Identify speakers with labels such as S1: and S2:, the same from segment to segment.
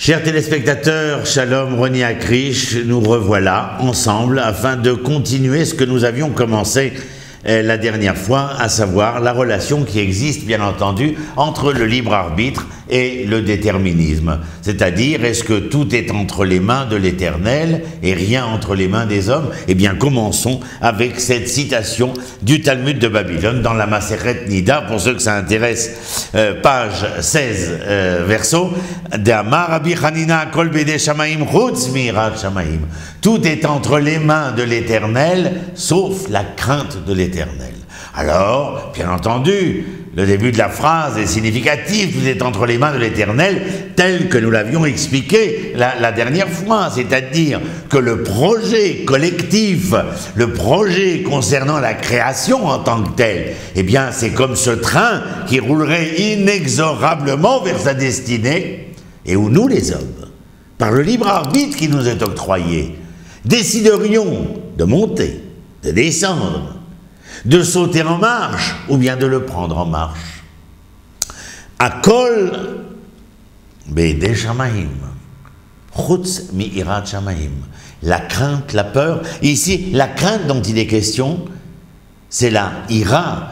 S1: Chers téléspectateurs, Shalom, Roni Akrish, nous revoilà ensemble afin de continuer ce que nous avions commencé la dernière fois, à savoir la relation qui existe, bien entendu, entre le libre arbitre et le déterminisme. C'est-à-dire, est-ce que tout est entre les mains de l'Éternel et rien entre les mains des hommes? Eh bien, commençons avec cette citation du Talmud de Babylone dans la Maseret Nida, pour ceux que ça intéresse, page 16, verso, d'Amar Rabbi Hanina Kol Bede Shamaim Chutz Mirat Shamaim. Tout est entre les mains de l'Éternel, sauf la crainte de l'Éternel. Alors, bien entendu, le début de la phrase est significatif, tout est entre les mains de l'Éternel, tel que nous l'avions expliqué la dernière fois, c'est-à-dire que le projet collectif, le projet concernant la création en tant que tel, eh bien c'est comme ce train qui roulerait inexorablement vers sa destinée, et où nous les hommes, par le libre arbitre qui nous est octroyé, déciderions de monter, de descendre, de sauter en marche, ou bien de le prendre en marche. Akol Bede Shamaim, Chutz mi'irat Shamaim. La crainte, la peur. Ici, la crainte dont il est question, c'est la ira.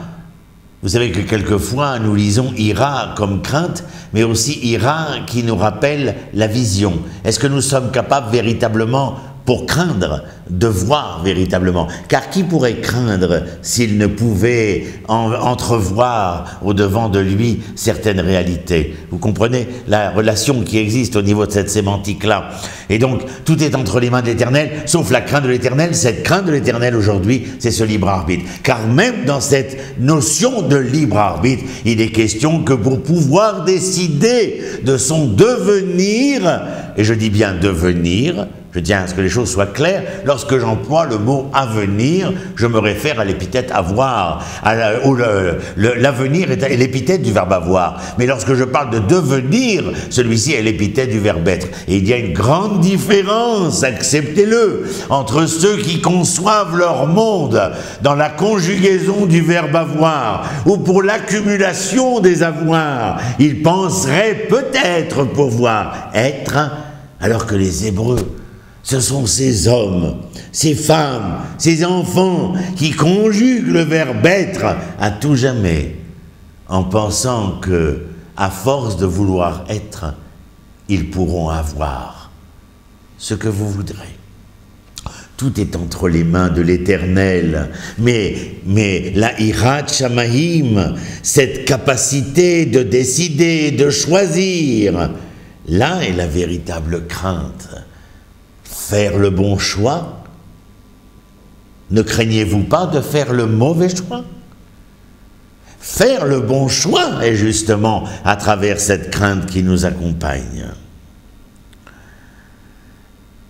S1: Vous savez que quelquefois, nous lisons ira comme crainte, mais aussi ira qui nous rappelle la vision. Est-ce que nous sommes capables véritablement, pour craindre, de voir véritablement? Car qui pourrait craindre s'il ne pouvait entrevoir au-devant de lui certaines réalités? Vous comprenez la relation qui existe au niveau de cette sémantique-là. Et donc, tout est entre les mains de l'Éternel, sauf la crainte de l'Éternel. Cette crainte de l'Éternel aujourd'hui, c'est ce libre arbitre. Car même dans cette notion de libre arbitre, il est question que pour pouvoir décider de son devenir, et je dis bien devenir, je tiens à ce que les choses soient claires, lorsque j'emploie le mot avenir, je me réfère à l'épithète avoir, l'avenir est l'épithète du verbe avoir, mais lorsque je parle de devenir, celui-ci est l'épithète du verbe être. Et il y a une grande différence, acceptez-le, entre ceux qui conçoivent leur monde dans la conjugaison du verbe avoir, ou pour l'accumulation des avoirs, ils penseraient peut-être pouvoir être, alors que les Hébreux, ce sont ces hommes, ces femmes, ces enfants qui conjuguent le verbe être à tout jamais, en pensant que, à force de vouloir être, ils pourront avoir ce que vous voudrez. Tout est entre les mains de l'Éternel, mais la Hirat Shamaim, cette capacité de décider, de choisir, là est la véritable crainte. Faire le bon choix? Ne craignez-vous pas de faire le mauvais choix? Faire le bon choix est justement à travers cette crainte qui nous accompagne.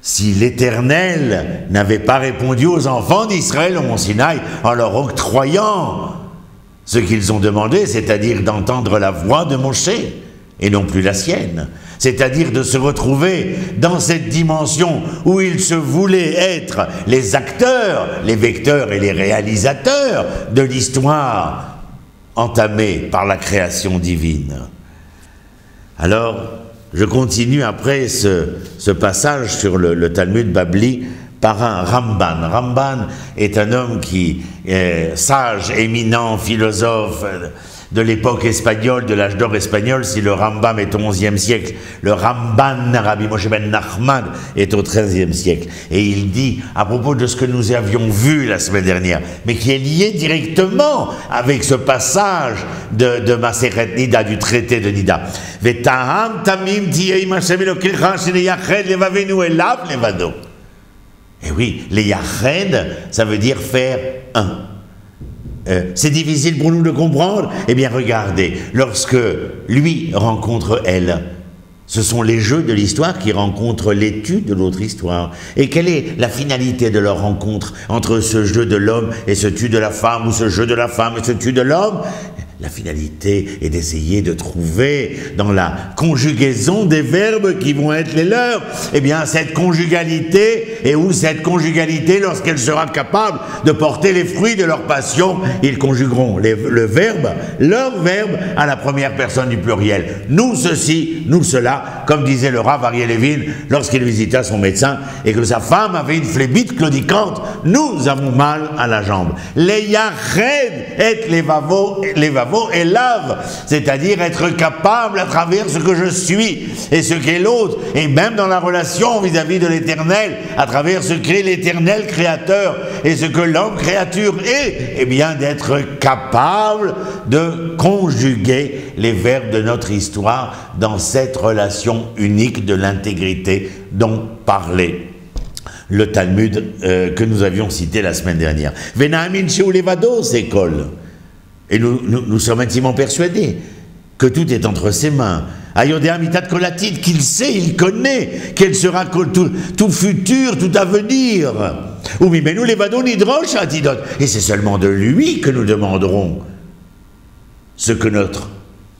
S1: Si l'Éternel n'avait pas répondu aux enfants d'Israël au mont Sinaï en leur octroyant ce qu'ils ont demandé, c'est-à-dire d'entendre la voix de Moshe et non plus la sienne, c'est-à-dire de se retrouver dans cette dimension où ils se voulaient être les acteurs, les vecteurs et les réalisateurs de l'histoire entamée par la création divine. Alors, je continue après ce passage sur le Talmud Babli par un Ramban. Ramban est un homme qui est sage, éminent, philosophe, de l'époque espagnole, de l'âge d'or espagnol. Si le Rambam est au XIe siècle, le Ramban, Rabbi Moshe ben Nachman, est au XIIIe siècle. Et il dit, à propos de ce que nous avions vu la semaine dernière, mais qui est lié directement avec ce passage de Maseret Nida, du traité de Nida. Vetaham tamim tiyeim Hashem Elokecha sheneyached levavenu elav levado. Et oui, les yached, ça veut dire faire un. C'est difficile pour nous de comprendre. Eh bien, regardez, lorsque lui rencontre elle, ce sont les jeux de l'histoire qui rencontrent l'étude de l'autre histoire. Et quelle est la finalité de leur rencontre entre ce jeu de l'homme et ce tu de la femme, ou ce jeu de la femme et ce tu de l'homme? La finalité est d'essayer de trouver dans la conjugaison des verbes qui vont être les leurs, eh bien cette conjugalité, et où cette conjugalité, lorsqu'elle sera capable de porter les fruits de leur passion, ils conjugueront le verbe, leur verbe, à la première personne du pluriel. Nous ceci, nous cela, comme disait le Rav Aryeh Levin lorsqu'il visita son médecin et que sa femme avait une phlébite claudicante, nous avons mal à la jambe. Les yached et les vavo et lave, c'est-à-dire être capable à travers ce que je suis et ce qu'est l'autre, et même dans la relation vis-à-vis de l'éternel, à travers ce qu'est l'éternel créateur et ce que l'homme créature est, eh bien d'être capable de conjuguer les verbes de notre histoire dans cette relation unique de l'intégrité dont parlait le Talmud que nous avions cité la semaine dernière. Venamin chez Levado, s'école. Et nous sommes intimement persuadés que tout est entre ses mains. Ayodéa mitat kolatid, qu'il sait, il connaît, quel sera tout futur, tout avenir. Ou mimenu levado nidrosh atidot. Et c'est seulement de lui que nous demanderons ce que notre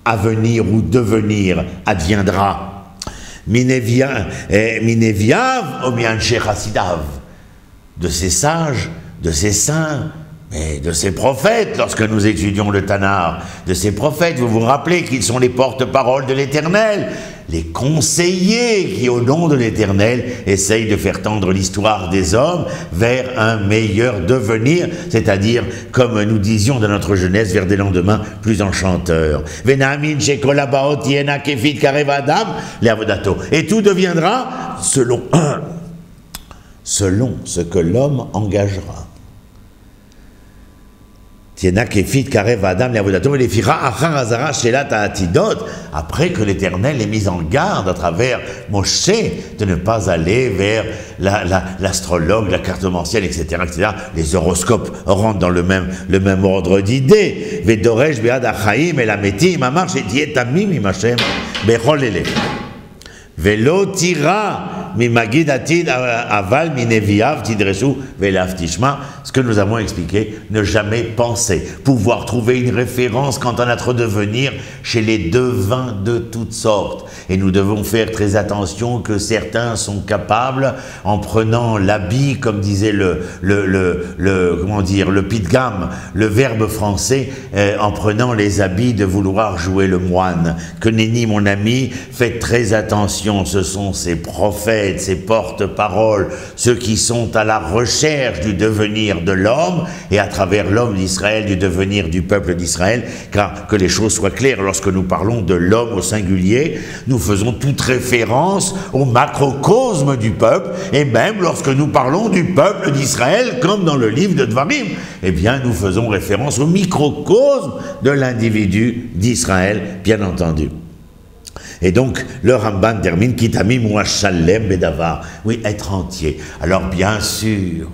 S1: avenir ou devenir adviendra. Mineviav omianche chassidav, de ces sages, de ces saints, mais de ces prophètes, lorsque nous étudions le Tanar, de ces prophètes, vous vous rappelez qu'ils sont les porte-paroles de l'Éternel, les conseillers qui, au nom de l'Éternel, essayent de faire tendre l'histoire des hommes vers un meilleur devenir, c'est-à-dire, comme nous disions dans notre jeunesse, vers des lendemains plus enchanteurs. Et tout deviendra selon ce que l'homme engagera. Après que l'Éternel ait mis en garde à travers Moshe de ne pas aller vers l'astrologue, la cartomancienne, etc., etc. Les horoscopes rentrent dans le même ordre d'idées. Vedoresh be'ad hachaim el hametim amar shetieh tamim im Hashem bechol elef. Velo tira mimagid atid aval mineviav tidresu velav tishma. Ce que nous avons expliqué, ne jamais penser pouvoir trouver une référence quant à notre devenir chez les devins de toutes sortes. Et nous devons faire très attention que certains sont capables, en prenant l'habit, comme disait le pidgam, le verbe français, en prenant les habits de vouloir jouer le moine. Que nenni, mon ami, faites très attention, ce sont ces prophètes, ces porte-paroles, ceux qui sont à la recherche du devenir de l'homme, et à travers l'homme d'Israël, du devenir du peuple d'Israël, car que les choses soient claires, lorsque nous parlons de l'homme au singulier, nous faisons toute référence au macrocosme du peuple, et même lorsque nous parlons du peuple d'Israël, comme dans le livre de Dvarim, eh bien nous faisons référence au microcosme de l'individu d'Israël, bien entendu. Et donc, le Ramban termine, Kitami moua shalem bedavar. Oui, être entier. Alors, bien sûr,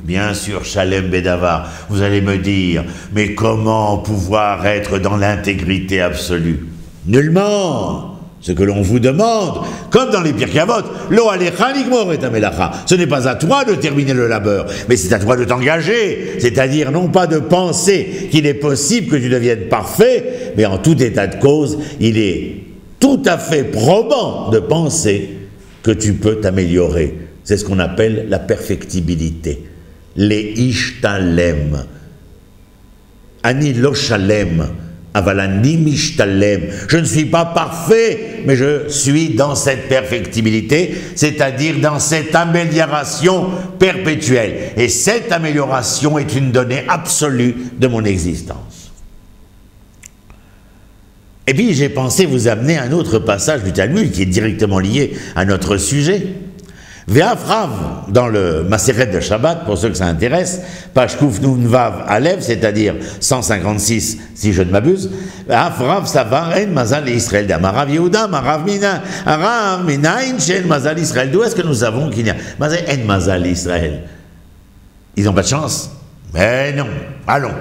S1: shalem bedavar. Vous allez me dire, mais comment pouvoir être dans l'intégrité absolue? Nullement. Ce que l'on vous demande, comme dans les Pirkei Avot, lo alecha ligmor et amelacha. Ce n'est pas à toi de terminer le labeur, mais c'est à toi de t'engager. C'est-à-dire, non pas de penser qu'il est possible que tu deviennes parfait, mais en tout état de cause, il est tout à fait probant de penser que tu peux t'améliorer. C'est ce qu'on appelle la perfectibilité. Les ishtalem. Ani lo shalem. Avalani mishtalem. Je ne suis pas parfait, mais je suis dans cette perfectibilité, c'est-à-dire dans cette amélioration perpétuelle. Et cette amélioration est une donnée absolue de mon existence. Et puis j'ai pensé vous amener un autre passage du Talmud qui est directement lié à notre sujet. Ve'afrav, dans le Maseret de Shabbat, pour ceux que ça intéresse, page Kuf Nun Vav Alev, c'est-à-dire 156, si je ne m'abuse, Ve'afrav Savar En Mazal Israël d'Amarav Yehuda, Marav Mina, Arav Minain Shen Mazal Israël. D'où est-ce que nous savons qu'il y a En Mazal Israël? Ils n'ont pas de chance? Mais non, allons.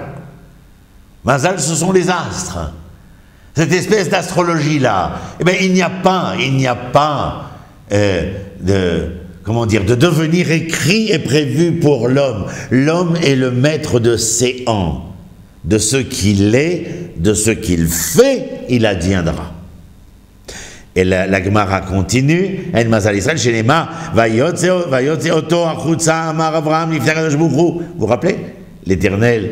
S1: Mazal, ce sont les astres. Cette espèce d'astrologie-là, eh bien, il n'y a pas de devenir écrit et prévu pour l'homme. L'homme est le maître de séant, de ce qu'il est de ce qu'il fait, il adviendra. Et la Gemara continue, En Mazal Israël, chez les mains, vous vous rappelez? L'Éternel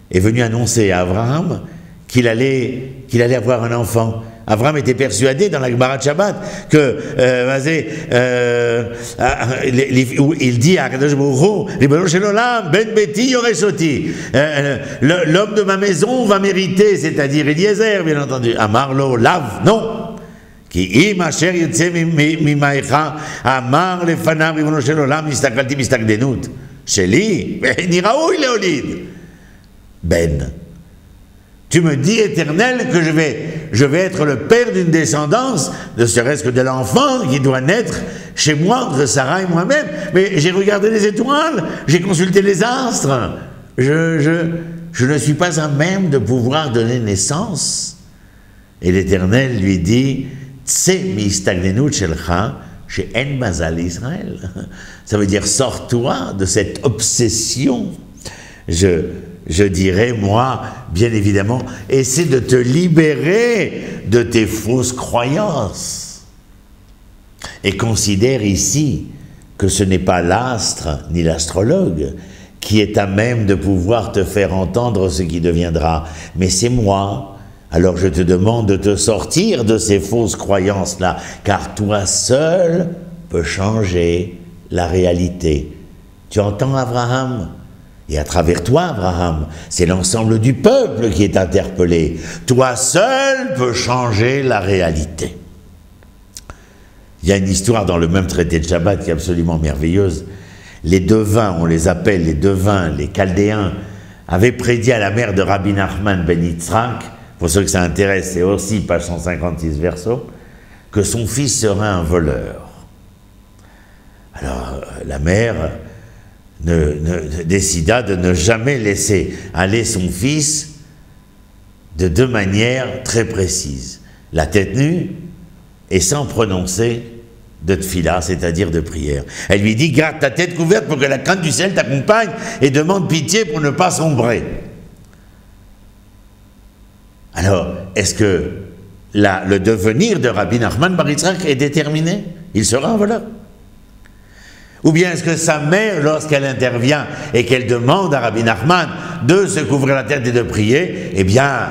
S1: est venu annoncer à Abraham qu'il allait avoir un enfant. Abraham était persuadé dans la Gemara de Shabbat que il dit à Akadosh Baruch Hu, ben beti yoreshoti, l'homme de ma maison va mériter, c'est-à-dire Eliezer, bien entendu. Amarlo lav, non. כי אם אשר יוצא ממאיך אמר לפניו ריבונו של עולם הסתכלתי בהסתכלנות שלי ואיני ראוי להוליד Ben. Tu me dis, Éternel, que je vais être le père d'une descendance, ne serait-ce que de l'enfant qui doit naître chez moi, entre Sarah et moi-même. Mais j'ai regardé les étoiles, j'ai consulté les astres. Je ne suis pas à même de pouvoir donner naissance. Et l'Éternel lui dit, Tse mi-stagnenut shelcha, chez En Mazal Israël. Ça veut dire, sors-toi de cette obsession. Je dirais, moi, bien évidemment, essaie de te libérer de tes fausses croyances. Et considère ici que ce n'est pas l'astre ni l'astrologue qui est à même de pouvoir te faire entendre ce qui deviendra, mais c'est moi. Alors je te demande de te sortir de ces fausses croyances-là, car toi seul peux changer la réalité. Tu entends, Abraham? Et à travers toi, Abraham, c'est l'ensemble du peuple qui est interpellé. Toi seul peux changer la réalité. Il y a une histoire dans le même traité de Shabbat qui est absolument merveilleuse. Les devins, on les appelle les devins, les Chaldéens, avaient prédit à la mère de Rabbi Nachman ben Yitzhak, pour ceux que ça intéresse, c'est aussi page 156 verso, que son fils serait un voleur. Alors, la mère décida de ne jamais laisser aller son fils de deux manières très précises. La tête nue et sans prononcer de tfila, c'est-à-dire de prière. Elle lui dit, garde ta tête couverte pour que la crainte du ciel t'accompagne et demande pitié pour ne pas sombrer. Alors, est-ce que le devenir de Rabbi Nachman bar Yitzhak est déterminé? Il sera un voleur. Ou bien est-ce que sa mère, lorsqu'elle intervient et qu'elle demande à Rabbi Nachman de se couvrir la tête et de prier, eh bien,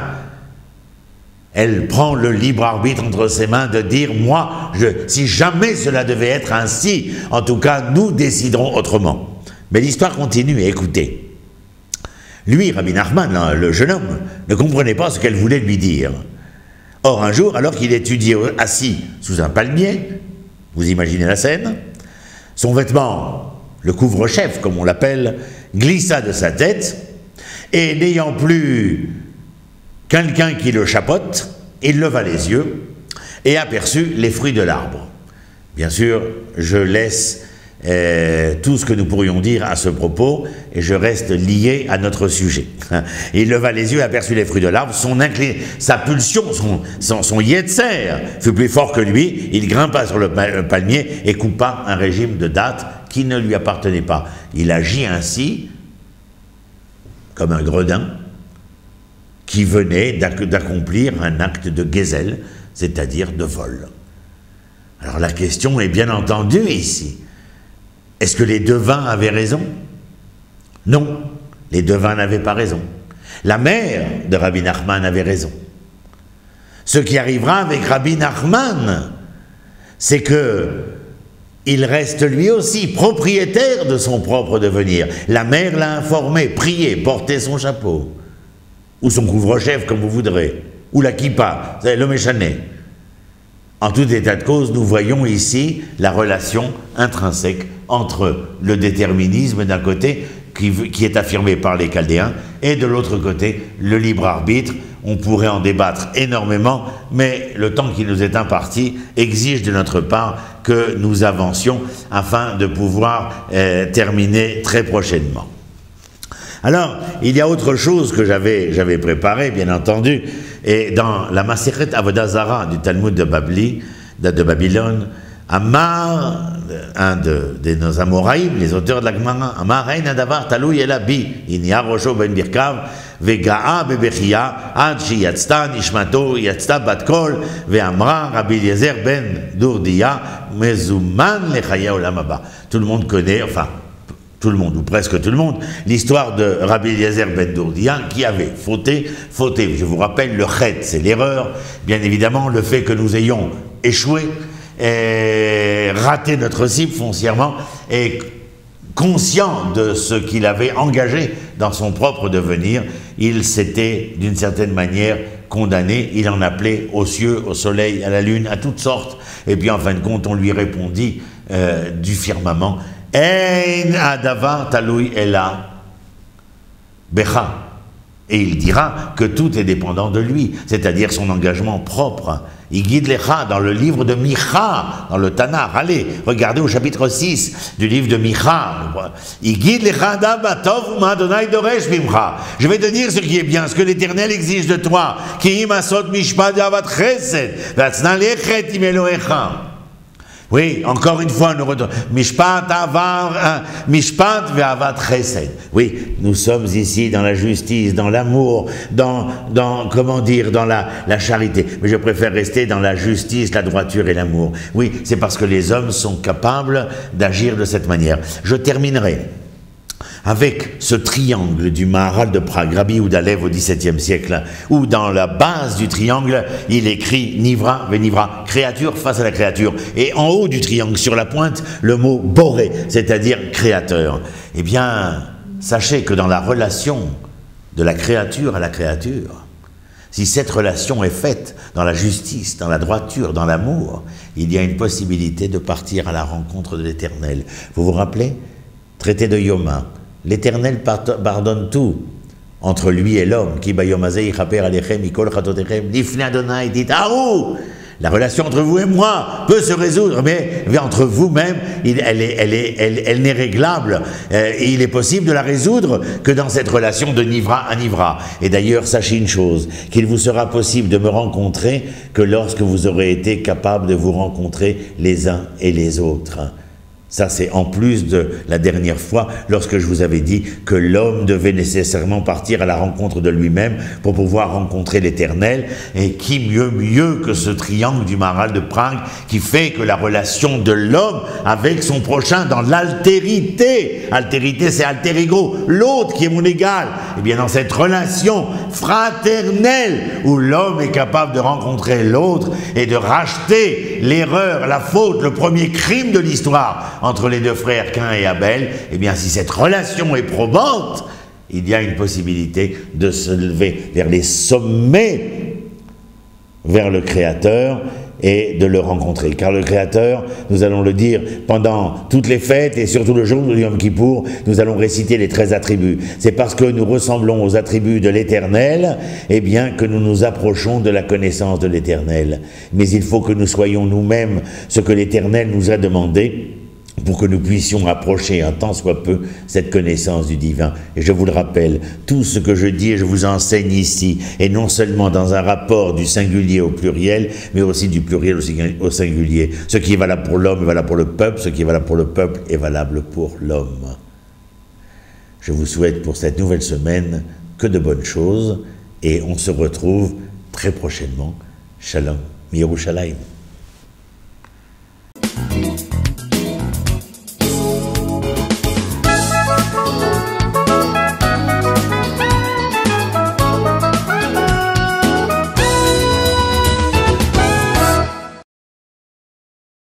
S1: elle prend le libre arbitre entre ses mains de dire, moi, si jamais cela devait être ainsi, en tout cas, nous déciderons autrement. Mais l'histoire continue, et écoutez. Lui, Rabbi Nachman, le jeune homme, ne comprenait pas ce qu'elle voulait lui dire. Or, un jour, alors qu'il étudiait assis sous un palmier, vous imaginez la scène, son vêtement, le couvre-chef, comme on l'appelle, glissa de sa tête, et n'ayant plus quelqu'un qui le chapeaute, il leva les yeux et aperçut les fruits de l'arbre. Bien sûr, je laisse tout ce que nous pourrions dire à ce propos, et je reste lié à notre sujet. Il leva les yeux et aperçut les fruits de l'arbre, sa pulsion, son yetzer fut plus fort que lui, il grimpa sur le palmier et coupa un régime de dattes qui ne lui appartenait pas. Il agit ainsi, comme un gredin, qui venait d'accomplir un acte de gezel, c'est-à-dire de vol. Alors la question est bien entendue ici. Est-ce que les devins avaient raison? Non, les devins n'avaient pas raison. La mère de Rabbi Nachman avait raison. Ce qui arrivera avec Rabbi Nachman, c'est que il reste lui aussi propriétaire de son propre devenir. La mère l'a informé, prié, porté son chapeau, ou son couvre-chef comme vous voudrez, ou la kippa, le méchané. En tout état de cause, nous voyons ici la relation intrinsèque entre le déterminisme d'un côté, qui est affirmé par les Chaldéens, et de l'autre côté, le libre arbitre. On pourrait en débattre énormément, mais le temps qui nous est imparti exige de notre part que nous avancions afin de pouvoir terminer très prochainement. Alors, il y a autre chose que j'avais préparé, bien entendu, et dans la Masechet Avodah Zara du Talmud de Babylone, Amar, un de nos Amoraïm, les auteurs de la Gemara, Amar Ein Adavar Talou Yela Bi, Inia Rosho Ben Birkav, וגאה בבכייה עד שיצתה נשמתו, יצתה בת קול, ואמרה רבי אליעזר בן דורדיה, מזומן לחיי העולם הבא. Tout le monde connaît, enfin, tout le monde, ou presque tout le monde, l'histoire de Rabbi Eliezer ben Dourdia qui avait fauté. Je vous rappelle, le chet, c'est l'erreur. Bien évidemment, le fait que nous ayons échoué, et raté notre cible foncièrement, et conscient de ce qu'il avait engagé dans son propre devenir, il s'était d'une certaine manière condamné, il en appelait aux cieux, au soleil, à la lune, à toutes sortes, et puis en fin de compte on lui répondit du firmament, Ein adavar taloui ela becha, et il dira que tout est dépendant de lui, c'est-à-dire son engagement propre. Il guide lecha dans le livre de Micha, dans le Tanakh. Allez, regardez au chapitre 6 du livre de Micha. Il guide lecha d'abatov ma'adonai doresh bimcha. Je vais te dire ce qui est bien, ce que l'Éternel exige de toi. Ki im asot mishpat d'avat chesed, v'atzna lechet im Elohecha. Oui, encore une fois, nous retournons. Mishpat ve'avat chesed. Oui, nous sommes ici dans la justice, dans l'amour, dans comment dire, dans la charité. Mais je préfère rester dans la justice, la droiture et l'amour. Oui, c'est parce que les hommes sont capables d'agir de cette manière. Je terminerai avec ce triangle du Maharal de Prague, Rabbi Yehuda Lev au XVIIe siècle, où dans la base du triangle, il écrit Nivra Venivra, créature face à la créature. Et en haut du triangle, sur la pointe, le mot Boré, c'est-à-dire créateur. Eh bien, sachez que dans la relation de la créature à la créature, si cette relation est faite dans la justice, dans la droiture, dans l'amour, il y a une possibilité de partir à la rencontre de l'Éternel. Vous vous rappelez? Traité de Yoma. L'Éternel pardonne tout entre lui et l'homme. La relation entre vous et moi peut se résoudre, mais entre vous-même, elle n'est réglable. Et il est possible de la résoudre que dans cette relation de Nivra à Nivra. Et d'ailleurs, sachez une chose, qu'il vous sera possible de me rencontrer que lorsque vous aurez été capable de vous rencontrer les uns et les autres. Ça, c'est en plus de la dernière fois, lorsque je vous avais dit que l'homme devait nécessairement partir à la rencontre de lui-même pour pouvoir rencontrer l'Éternel. Et qui mieux que ce triangle du Maharal de Prague qui fait que la relation de l'homme avec son prochain dans l'altérité, altérité c'est alter ego, l'autre qui est mon égal, et bien dans cette relation fraternelle où l'homme est capable de rencontrer l'autre et de racheter l'erreur, la faute, le premier crime de l'histoire entre les deux frères Caïn et Abel, eh bien si cette relation est probante, il y a une possibilité de se lever vers les sommets, vers le Créateur et de le rencontrer. Car le Créateur, nous allons le dire pendant toutes les fêtes et surtout le jour de Yom Kippour, nous allons réciter les 13 attributs. C'est parce que nous ressemblons aux attributs de l'Éternel, eh bien que nous nous approchons de la connaissance de l'Éternel. Mais il faut que nous soyons nous-mêmes ce que l'Éternel nous a demandé, pour que nous puissions approcher un tant soit peu cette connaissance du divin. Et je vous le rappelle, tout ce que je dis et je vous enseigne ici est non seulement dans un rapport du singulier au pluriel, mais aussi du pluriel au singulier. Ce qui est valable pour l'homme est valable pour le peuple, ce qui est valable pour le peuple est valable pour l'homme. Je vous souhaite pour cette nouvelle semaine que de bonnes choses et on se retrouve très prochainement. Shalom, Yerushalayim.